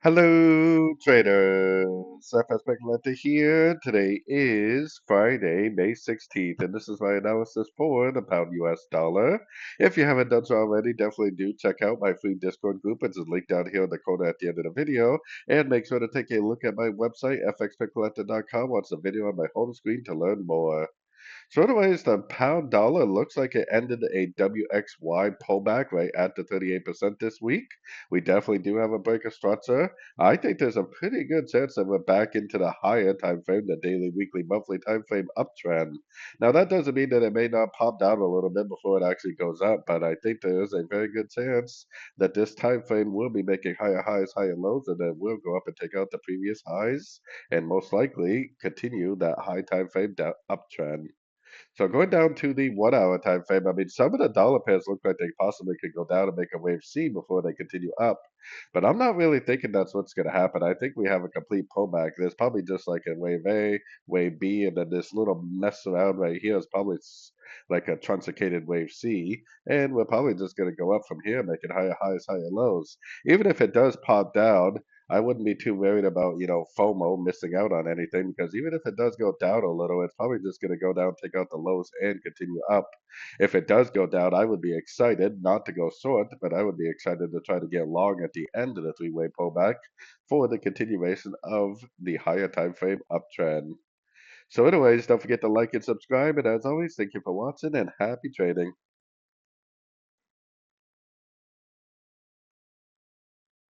Hello, traders. FX Pip Collector here. Today is Friday, May 16th, and this is my analysis for the pound US dollar. If you haven't done so already, definitely do check out my free Discord group. It's linked down here in the corner at the end of the video. And make sure to take a look at my website, fxpipcollector.com. Watch the video on my home screen to learn more. So anyways, the pound dollar looks like it ended a WXY pullback right at the 38% this week. We definitely do have a breaker structure. I think there's a pretty good chance that we're back into the higher time frame, the daily, weekly, monthly time frame uptrend. Now that doesn't mean that it may not pop down a little bit before it actually goes up, but I think there is a very good chance that this time frame will be making higher highs, higher lows, and then will go up and take out the previous highs, and most likely continue that high time frame uptrend. So going down to the 1 hour time frame, I mean, some of the dollar pairs look like they possibly could go down and make a wave C before they continue up. But I'm not really thinking that's what's going to happen. I think we have a complete pullback. There's probably just like a wave A, wave B, and then this little mess around right here is probably like a truncated wave C. And we're probably just going to go up from here, making higher highs, higher lows. Even if it does pop down, I wouldn't be too worried about, FOMO missing out on anything because even if it does go down a little, it's probably just going to go down, take out the lows, and continue up. If it does go down, I would be excited not to go short, but I would be excited to try to get long at the end of the three-way pullback for the continuation of the higher time frame uptrend. So anyways, don't forget to like and subscribe, and as always, thank you for watching and happy trading.